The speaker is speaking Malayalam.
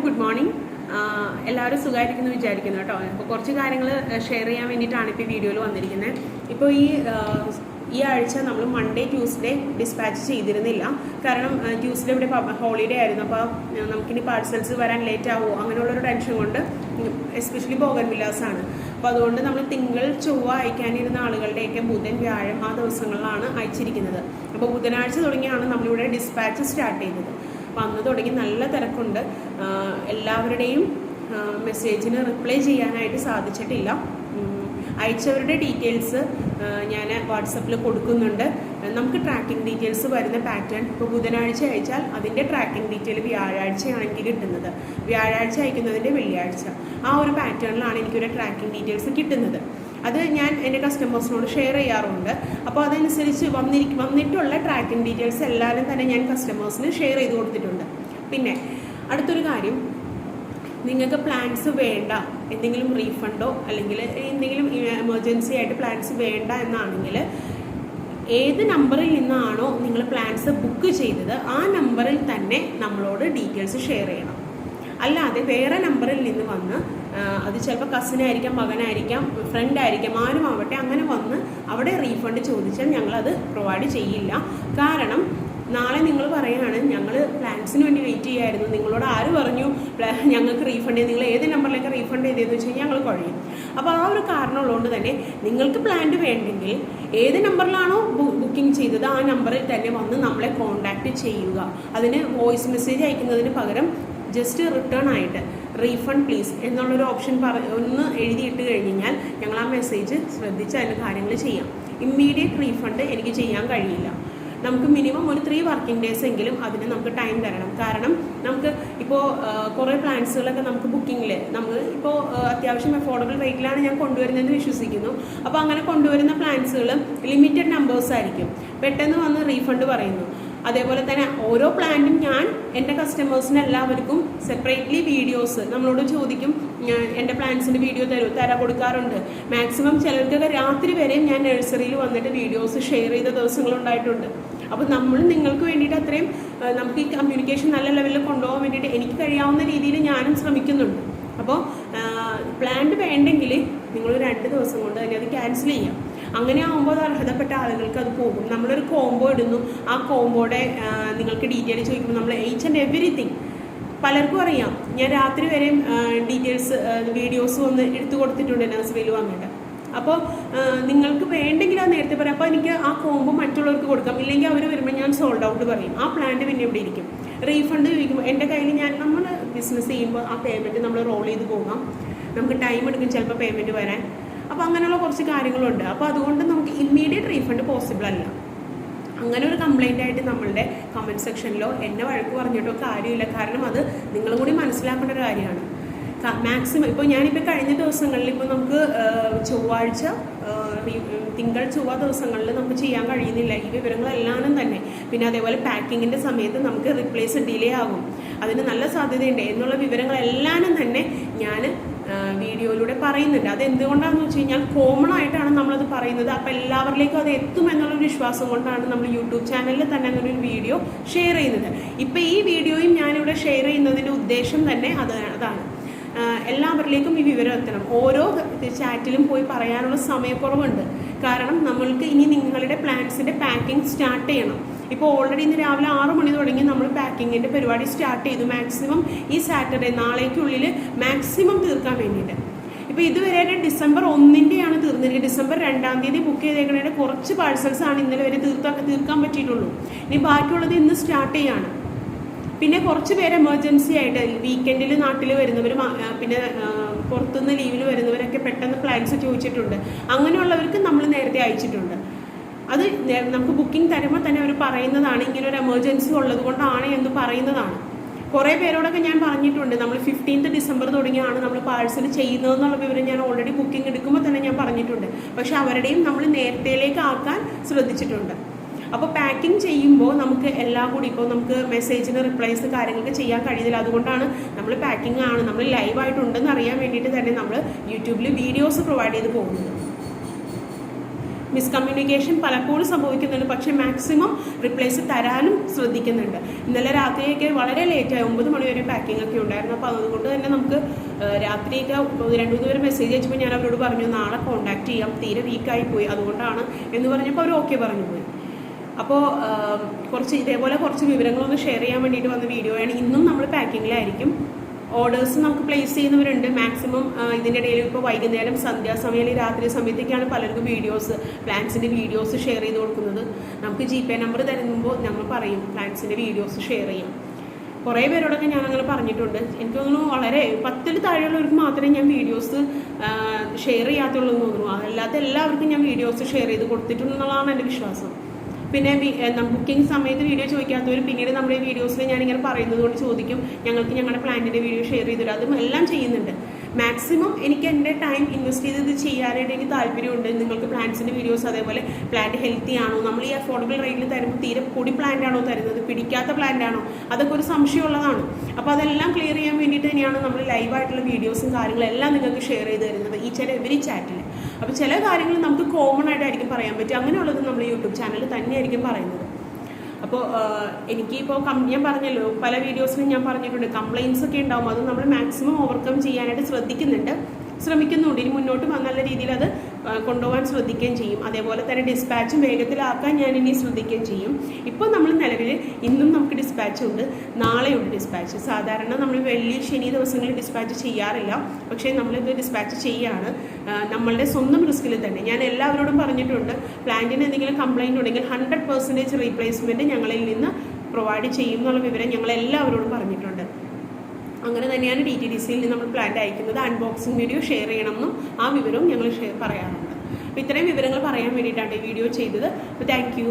Good morning. എല്ലാവരും സുഖമായിരിക്കുന്നു വിചാരിക്കുന്നു കേട്ടോ. ഇപ്പോൾ കുറച്ച് കാര്യങ്ങൾ ഷെയർ ചെയ്യാൻ വേണ്ടിയിട്ടാണ് ഇപ്പോൾ ഈ വീഡിയോയിൽ വന്നിരിക്കുന്നത്. ഇപ്പോൾ ഈ ആഴ്ച നമ്മൾ മൺഡേ ട്യൂസ്ഡേ ഡിസ്പാച്ച് ചെയ്തിരുന്നില്ല. കാരണം ട്യൂസ്ഡേ ഇവിടെ ഹോളിഡേ ആയിരുന്നു. അപ്പോൾ നമുക്കിനി പാർസൽസ് വരാൻ ലേറ്റ് ആവുമോ അങ്ങനെയുള്ളൊരു ടെൻഷൻ കൊണ്ട്, എസ്പെഷ്യലി ബോഗൻവില്ലാസാണ്. അപ്പോൾ അതുകൊണ്ട് നമ്മൾ തിങ്കൾ ചൊവ്വ അയക്കാനിരുന്ന ആളുകളുടെയൊക്കെ ബുധൻ വ്യാഴം ആ ദിവസങ്ങളിലാണ് അയച്ചിരിക്കുന്നത്. അപ്പോൾ ബുധനാഴ്ച തുടങ്ങിയാണ് നമ്മളിവിടെ ഡിസ്പാച്ച് സ്റ്റാർട്ട് ചെയ്തത്. അപ്പോൾ അന്ന് തുടങ്ങി നല്ല തിരക്കുണ്ട്. എല്ലാവരുടെയും മെസ്സേജിന് റിപ്ലൈ ചെയ്യാനായിട്ട് സാധിച്ചിട്ടില്ല. അയച്ചവരുടെ ഡീറ്റെയിൽസ് ഞാൻ വാട്സപ്പിൽ കൊടുക്കുന്നുണ്ട്. നമുക്ക് ട്രാക്കിംഗ് ഡീറ്റെയിൽസ് വരുന്ന പാറ്റേൺ ഇപ്പോൾ ബുധനാഴ്ച അയച്ചാൽ അതിൻ്റെ ട്രാക്കിംഗ് ഡീറ്റെയിൽ വ്യാഴാഴ്ചയാണ് എനിക്ക് കിട്ടുന്നത്. വ്യാഴാഴ്ച അയക്കുന്നതിൻ്റെ വെള്ളിയാഴ്ച ആ ഒരു പാറ്റേണിലാണ് എനിക്കൊരു ട്രാക്കിംഗ് ഡീറ്റെയിൽസ് കിട്ടുന്നത്. അത് ഞാൻ എൻ്റെ കസ്റ്റമേഴ്സിനോട് ഷെയർ ചെയ്യാറുണ്ട്. അപ്പോൾ അതനുസരിച്ച് വന്നിട്ടുള്ള ട്രാക്കിംഗ് ഡീറ്റെയിൽസ് എല്ലാവരും തന്നെ ഞാൻ കസ്റ്റമേഴ്സിന് ഷെയർ ചെയ്ത് കൊടുത്തിട്ടുണ്ട്. പിന്നെ അടുത്തൊരു കാര്യം, നിങ്ങൾക്ക് പ്ലാൻസ് വേണ്ട, എന്തെങ്കിലും റീഫണ്ടോ അല്ലെങ്കിൽ എന്തെങ്കിലും എമർജൻസി ആയിട്ട് പ്ലാൻസ് വേണ്ട എന്നാണെങ്കിൽ ഏത് നമ്പറിൽ നിന്നാണോ നിങ്ങൾ പ്ലാൻസ് ബുക്ക് ചെയ്തത് ആ നമ്പറിൽ തന്നെ നമ്മളോട് ഡീറ്റെയിൽസ് ഷെയർ ചെയ്യണം. അല്ലാതെ വേറെ നമ്പറിൽ നിന്ന് വന്ന്, അത് ചിലപ്പോൾ കസിനായിരിക്കാം, മകനായിരിക്കാം, ഫ്രണ്ടായിരിക്കാം, ആരും ആവട്ടെ, അങ്ങനെ വന്ന് അവിടെ റീഫണ്ട് ചോദിച്ചാൽ ഞങ്ങളത് പ്രൊവൈഡ് ചെയ്യില്ല. കാരണം നാളെ നിങ്ങൾ പറയുകയാണ് ഞങ്ങൾ പ്ലാൻസിന് വേണ്ടി വെയിറ്റ് ചെയ്യായിരുന്നു, നിങ്ങളോട് ആര് പറഞ്ഞു ഞങ്ങൾക്ക് റീഫണ്ട് ചെയ്ത്, നിങ്ങൾ ഏത് നമ്പറിലേക്ക് റീഫണ്ട് ചെയ്തതെന്ന് വെച്ച് കഴിഞ്ഞാൽ ഞങ്ങൾ കഴിയും. അപ്പോൾ ആ ഒരു കാരണമുള്ളതുകൊണ്ട് തന്നെ നിങ്ങൾക്ക് പ്ലാന്റ് വേണ്ടെങ്കിൽ ഏത് നമ്പറിലാണോ ബുക്കിംഗ് ചെയ്തത് ആ നമ്പറിൽ തന്നെ വന്ന് നമ്മളെ കോൺടാക്റ്റ് ചെയ്യുക. അതിന് വോയിസ് മെസ്സേജ് അയക്കുന്നതിന് പകരം ജസ്റ്റ് റിട്ടേൺ ആയിട്ട് റീഫണ്ട് പ്ലീസ് എന്നുള്ളൊരു ഓപ്ഷൻ ഒന്ന് എഴുതിയിട്ട് കഴിഞ്ഞാൽ ഞങ്ങൾ ആ മെസ്സേജ് ശ്രദ്ധിച്ച് അതിന് കാര്യങ്ങൾ ചെയ്യാം. ഇമ്മീഡിയറ്റ് റീഫണ്ട് എനിക്ക് ചെയ്യാൻ കഴിയില്ല. നമുക്ക് മിനിമം ഒരു 3 വർക്കിംഗ് ഡേയ്സ് എങ്കിലും അതിന് നമുക്ക് ടൈം തരണം. കാരണം നമുക്ക് ഇപ്പോൾ കുറേ പ്ലാൻസുകളൊക്കെ നമുക്ക് ബുക്കിങ്ങിൽ നമ്മൾ ഇപ്പോൾ അത്യാവശ്യം അഫോർഡബിൾ റേറ്റിലാണ് ഞാൻ കൊണ്ടുവരുന്നതെന്ന് വിശ്വസിക്കുന്നു. അപ്പോൾ അങ്ങനെ കൊണ്ടുവരുന്ന പ്ലാൻസുകൾ ലിമിറ്റഡ് നമ്പേഴ്സ് ആയിരിക്കും. പെട്ടെന്ന് വന്ന് റീഫണ്ട് പറയുന്നു. അതേപോലെ തന്നെ ഓരോ പ്ലാന്റും ഞാൻ എൻ്റെ കസ്റ്റമേഴ്സിന് എല്ലാവർക്കും സെപ്പറേറ്റ്ലി വീഡിയോസ് നമ്മളോട് ചോദിക്കും, എൻ്റെ പ്ലാന്റ്സിൻ്റെ വീഡിയോ തരാൻ കൊടുക്കാറുണ്ട്. മാക്സിമം ചിലർക്കൊക്കെ രാത്രി വരെയും ഞാൻ നഴ്സറിയിൽ വന്നിട്ട് വീഡിയോസ് ഷെയർ ചെയ്ത ദിവസങ്ങളുണ്ടായിട്ടുണ്ട്. അപ്പോൾ നമ്മൾ നിങ്ങൾക്ക് വേണ്ടിയിട്ട് അത്രയും നമുക്ക് ഈ കമ്മ്യൂണിക്കേഷൻ നല്ല ലെവലിൽ കൊണ്ടുപോകാൻ വേണ്ടിയിട്ട് എനിക്ക് കഴിയാവുന്ന രീതിയിൽ ഞാനും ശ്രമിക്കുന്നുണ്ട്. അപ്പോൾ പ്ലാന്റ് വേണ്ടെങ്കിൽ നിങ്ങൾ 2 ദിവസം കൊണ്ട് തന്നെ അത് ക്യാൻസൽ ചെയ്യാം. അങ്ങനെ ആകുമ്പോൾ അത് അർഹതപ്പെട്ട ആളുകൾക്ക് അത് പോകും. നമ്മളൊരു കോംബോ ഇടുന്നു, ആ കോംബോയുടെ നിങ്ങൾക്ക് ഡീറ്റെയിൽ ചോദിക്കുമ്പോൾ നമ്മൾ ഈച്ച് ആൻഡ് എവറിത്തിങ് പലർക്കും അറിയാം. ഞാൻ രാത്രി വരെയും ഡീറ്റെയിൽസ് വീഡിയോസ് വന്ന് എടുത്തു കൊടുത്തിട്ടുണ്ട് നഴ്സറിയിൽ വന്നിട്ട്. അപ്പോൾ നിങ്ങൾക്ക് വേണ്ടെങ്കിൽ അത് നേരത്തെ പറയാം. അപ്പോൾ എനിക്ക് ആ കോംബോ മറ്റുള്ളവർക്ക് കൊടുക്കാം. ഇല്ലെങ്കിൽ അവർ വരുമ്പോൾ ഞാൻ സോൾഡ് ഔട്ട് പറയും. ആ പ്ലാന്റ് പിന്നെ ഇവിടെ ഇരിക്കും. റീഫണ്ട് ചോദിക്കുമ്പോൾ എൻ്റെ കയ്യിൽ നമ്മൾ ബിസിനസ് ചെയ്യുമ്പോൾ ആ പേയ്മെൻറ്റ് നമ്മൾ റോൾ ചെയ്ത് പോകാം. നമുക്ക് ടൈം എടുക്കും ചിലപ്പോൾ പേയ്മെൻറ്റ് വരാൻ. അപ്പോൾ അങ്ങനെയുള്ള കുറച്ച് കാര്യങ്ങളുണ്ട്. അപ്പോൾ അതുകൊണ്ട് നമുക്ക് ഇമ്മീഡിയറ്റ് റീഫണ്ട് പോസിബിൾ അല്ല. അങ്ങനെ ഒരു കംപ്ലൈൻ്റ് ആയിട്ട് നമ്മളുടെ കമൻറ്റ് സെക്ഷനിലോ എന്നെ വഴക്ക് പറഞ്ഞിട്ടോ കാര്യമില്ല. കാരണം അത് നിങ്ങളും കൂടി മനസ്സിലാക്കേണ്ട ഒരു കാര്യമാണ്. മാക്സിമം ഇപ്പോൾ ഞാനിപ്പോൾ കഴിഞ്ഞ ദിവസങ്ങളിൽ ഇപ്പോൾ നമുക്ക് ചൊവ്വാഴ്ച, തിങ്കൾ ചൊവ്വ ദിവസങ്ങളിൽ നമുക്ക് ചെയ്യാൻ കഴിയുന്നില്ല ഈ വിവരങ്ങളെല്ലാം തന്നെ. പിന്നെ അതേപോലെ പാക്കിങ്ങിൻ്റെ സമയത്ത് നമുക്ക് റിപ്ലേസ് ഡിലേ ആകും, അതിന് നല്ല സാധ്യതയുണ്ട് എന്നുള്ള വിവരങ്ങളെല്ലാം തന്നെ ഞാൻ വീഡിയോയിലൂടെ പറയുന്നുണ്ട്. അത് എന്തുകൊണ്ടാണെന്ന് വെച്ച് കഴിഞ്ഞാൽ കോമൺ ആയിട്ടാണ് നമ്മളത് പറയുന്നത്. അപ്പോൾ എല്ലാവരിലേക്കും അത് എത്തുമെന്നുള്ളൊരു വിശ്വാസം കൊണ്ടാണ് നമ്മൾ യൂട്യൂബ് ചാനലിൽ തന്നെ അങ്ങനെ ഒരു വീഡിയോ ഷെയർ ചെയ്യുന്നത്. ഇപ്പോൾ ഈ വീഡിയോയും ഞാനിവിടെ ഷെയർ ചെയ്യുന്നതിൻ്റെ ഉദ്ദേശം തന്നെ അതാണ്. എല്ലാവരിലേക്കും ഈ വിവരം എത്തണം. ഓരോ ചാറ്റിലും പോയി പറയാനുള്ള സമയക്കുറവുണ്ട്. കാരണം നമ്മൾക്ക് ഇനി നിങ്ങളുടെ പ്ലാൻസിൻ്റെ പാക്കിംഗ് സ്റ്റാർട്ട് ചെയ്യണം. ഇപ്പോൾ ഓൾറെഡി ഇന്ന് രാവിലെ 6 മണി തുടങ്ങി നമ്മൾ പാക്കിങ്ങിൻ്റെ പരിപാടി സ്റ്റാർട്ട് ചെയ്തു. മാക്സിമം ഈ സാറ്റർഡേ നാളേക്കുള്ളിൽ മാക്സിമം തീർക്കാൻ വേണ്ടിയിട്ട്. ഇപ്പോൾ ഇതുവരെ ഡിസംബർ 1-ൻ്റെയാണ് തീർന്നിരിക്കുന്നത്. ഡിസംബർ 2-ാം തീയതി ബുക്ക് ചെയ്തേക്കുന്നതിൻ്റെ കുറച്ച് പാഴ്സൽസാണ് ഇന്നലെ വരെ തീർക്കാൻ പറ്റിയിട്ടുള്ളൂ. ഇനി ബാക്കിയുള്ളത് ഇന്ന് സ്റ്റാർട്ട് ചെയ്യാണ്. പിന്നെ കുറച്ച് പേര് എമർജൻസി ആയിട്ട് വീക്കെൻഡിൽ നാട്ടിൽ വരുന്നവർ, പിന്നെ പുറത്തുനിന്ന് ലീവിൽ വരുന്നവരൊക്കെ പെട്ടെന്ന് പ്ലാൻസ് ചോദിച്ചിട്ടുണ്ട്. അങ്ങനെയുള്ളവർക്ക് നമ്മൾ നേരത്തെ അയച്ചിട്ടുണ്ട്. അത് നമുക്ക് ബുക്കിംഗ് തരുമ്പോൾ തന്നെ അവർ പറയുന്നതാണ്, ഇങ്ങനെ ഒരു എമർജൻസി ഉള്ളത് കൊണ്ടാണ് എന്ന് പറയുന്നതാണ്. കുറേ പേരോടൊക്കെ ഞാൻ പറഞ്ഞിട്ടുണ്ട്, നമ്മൾ 15th ഡിസംബർ തുടങ്ങിയാണ് നമ്മൾ പാഴ്സൽ ചെയ്യുന്നതെന്നുള്ള വിവരം ഞാൻ ഓൾറെഡി ബുക്കിംഗ് എടുക്കുമ്പോൾ തന്നെ ഞാൻ പറഞ്ഞിട്ടുണ്ട്. പക്ഷെ അവരുടെയും നമ്മൾ നേരത്തേലേക്ക് ആക്കാൻ ശ്രദ്ധിച്ചിട്ടുണ്ട്. അപ്പോൾ പാക്കിംഗ് ചെയ്യുമ്പോൾ നമുക്ക് എല്ലാം കൂടി ഇപ്പോൾ നമുക്ക് മെസ്സേജിന് റിപ്ലൈസ് കാര്യങ്ങളൊക്കെ ചെയ്യാൻ കഴിയുന്നില്ല. അതുകൊണ്ടാണ് നമ്മൾ പാക്കിംഗ് ആണ്, നമ്മൾ ലൈവായിട്ടുണ്ടെന്ന് അറിയാൻ വേണ്ടിയിട്ട് തന്നെ നമ്മൾ യൂട്യൂബിൽ വീഡിയോസ് പ്രൊവൈഡ് ചെയ്ത് പോകുന്നത്. മിസ്കമ്മ്യൂണിക്കേഷൻ പലപ്പോഴും സംഭവിക്കുന്നുണ്ട്. പക്ഷേ മാക്സിമം റിപ്ലൈസ് തരാനും ശ്രദ്ധിക്കുന്നുണ്ട്. ഇന്നലെ രാത്രിയൊക്കെ വളരെ ലേറ്റായി 9 മണി വരെ പാക്കിംഗ് ഒക്കെ ഉണ്ടായിരുന്നു. അപ്പോൾ അതുകൊണ്ട് തന്നെ നമുക്ക് രാത്രിയൊക്കെ 2-3 പേര് മെസ്സേജ് അയച്ചപ്പോൾ ഞാൻ അവരോട് പറഞ്ഞു നാളെ കോൺടാക്ട് ചെയ്യാം, തീരെ വീക്കായി പോയി, അതുകൊണ്ടാണ് എന്ന് പറഞ്ഞപ്പോൾ അവർ ഓക്കെ പറഞ്ഞു പോയി. അപ്പോൾ ഇതേപോലെ കുറച്ച് വിവരങ്ങളൊന്ന് ഷെയർ ചെയ്യാൻ വേണ്ടിയിട്ട് വന്ന വീഡിയോയാണ്. ഇന്നും നമ്മൾ പാക്കിങ്ങിലായിരിക്കും. ഓർഡേഴ്സ് നമുക്ക് പ്ലേസ് ചെയ്യുന്നവരുണ്ട്. മാക്സിമം ഇതിൻ്റെ ഇടയിൽ ഇപ്പോൾ വൈകുന്നേരം സന്ധ്യാസമയം രാത്രി സമയത്തേക്കാണ് പലർക്കും പ്ലാൻസിൻ്റെ വീഡിയോസ് ഷെയർ ചെയ്ത് കൊടുക്കുന്നത്. നമുക്ക് GPay നമ്പർ തരുമ്പോൾ നമ്മൾ പറയും പ്ലാൻസിൻ്റെ വീഡിയോസ് ഷെയർ ചെയ്യാം. കുറേ പേരോടൊക്കെ ഞാൻ അങ്ങനെ പറഞ്ഞിട്ടുണ്ട്. എനിക്ക് തോന്നുന്നു വളരെ 10-ൽ താഴെയുള്ളവർക്ക് മാത്രമേ ഞാൻ വീഡിയോസ് ഷെയർ ചെയ്യാത്തുള്ളൂ എന്ന് തോന്നുന്നു. അതല്ലാതെ എല്ലാവർക്കും ഞാൻ വീഡിയോസ് ഷെയർ ചെയ്ത് കൊടുത്തിട്ടുണ്ടെന്നുള്ളതാണ് എൻ്റെ വിശ്വാസം. പിന്നെ ബുക്കിംഗ് സമയത്ത് വീഡിയോ ചോദിക്കാത്തവർ പിന്നീട് നമ്മുടെ വീഡിയോസിൽ ഞാനിങ്ങനെ പറയുന്നത് കൊണ്ട് ചോദിക്കും, ഞങ്ങൾക്ക് ഞങ്ങളുടെ പ്ലാനിൻ്റെ വീഡിയോ ഷെയർ ചെയ്തു തരും. അതും എല്ലാം ചെയ്യുന്നുണ്ട്. മാക്സിമം എനിക്ക് എൻ്റെ ടൈം ഇൻവെസ്റ്റ് ചെയ്ത് ഇത് ചെയ്യാനായിട്ട് എനിക്ക് താല്പര്യമുണ്ട്. നിങ്ങൾക്ക് പ്ലാൻസിൻ്റെ വീഡിയോസ്, അതേപോലെ പ്ലാന്റ് ഹെൽത്തി ആണോ, നമ്മൾ ഈ അഫോർഡബിൾ റേറ്റിൽ തരുമ്പോൾ തീരെ പൊടി പ്ലാന്റ് ആണോ തരുന്നത്, പിടിക്കാത്ത പ്ലാന്റ് ആണോ, അതൊക്കെ ഒരു സംശയമുള്ളതാണ്. അപ്പോൾ അതെല്ലാം ക്ലിയർ ചെയ്യാൻ വേണ്ടിയിട്ട് തന്നെയാണ് നമ്മൾ ലൈവായിട്ടുള്ള വീഡിയോസും കാര്യങ്ങളെല്ലാം നിങ്ങൾക്ക് ഷെയർ ചെയ്ത് തരുന്നത് എവരി ചാറ്റിൽ. അപ്പോൾ ചില കാര്യങ്ങൾ നമുക്ക് കോമൺ ആയിട്ടായിരിക്കും പറയാൻ പറ്റും. അങ്ങനെയുള്ളത് നമ്മൾ യൂട്യൂബ് ചാനലിൽ തന്നെയായിരിക്കും പറയുന്നത്. അപ്പോൾ എനിക്കിപ്പോൾ ഞാൻ പറഞ്ഞല്ലോ, പല വീഡിയോസിലും ഞാൻ പറഞ്ഞിട്ടുണ്ട് കംപ്ലയിൻസ് ഒക്കെ ഉണ്ടാവും. അത് നമ്മൾ മാക്സിമം ഓവർകം ചെയ്യാനായിട്ട് ശ്രമിക്കുന്നുണ്ട്. ഇനി മുന്നോട്ട് നല്ല രീതിയിൽ അത് കൊണ്ടുപോകാൻ ശ്രദ്ധിക്കുകയും ചെയ്യും. അതേപോലെ തന്നെ ഡിസ്പാച്ചും വേഗത്തിലാക്കാൻ ഞാൻ ഇനി ശ്രദ്ധിക്കുകയും ചെയ്യും. ഇപ്പോൾ നമ്മൾ നിലവിൽ ഇന്നും നമുക്ക് ഡിസ്പാച്ച് ഉണ്ട്, നാളെയുണ്ട് ഡിസ്പാച്ച്. സാധാരണ നമ്മൾ വെള്ളി ശനി ദിവസങ്ങളിൽ ഡിസ്പാച്ച് ചെയ്യാറില്ല, പക്ഷേ നമ്മളിത് ഡിസ്പാച്ച് ചെയ്യുകയാണ് നമ്മളുടെ സ്വന്തം റിസ്കിൽ തന്നെ. ഞാൻ എല്ലാവരോടും പറഞ്ഞിട്ടുണ്ട്, പ്ലാന്റിന് എന്തെങ്കിലും കംപ്ലയിൻ്റ് ഉണ്ടെങ്കിൽ 100% റീപ്ലേസ്മെൻറ്റ് ഞങ്ങളിൽ നിന്ന് പ്രൊവൈഡ് ചെയ്യും എന്നുള്ള വിവരം ഞങ്ങൾ എല്ലാവരോടും പറഞ്ഞിട്ടുണ്ട്. അങ്ങനെ തന്നെയാണ് DTDCയിൽ നിന്ന് നമ്മൾ പ്ലാന്റ് അയക്കുന്നത്. അൺബോക്സിംഗ് വീഡിയോ ഷെയർ ചെയ്യണമെന്നും ആ വിവരവും ഞങ്ങൾ പറയാറുണ്ട്. അപ്പോൾ ഇത്രയും വിവരങ്ങൾ പറയാൻ വേണ്ടിയിട്ടാണ് ഈ വീഡിയോ ചെയ്തത്. അപ്പോൾ താങ്ക് യു.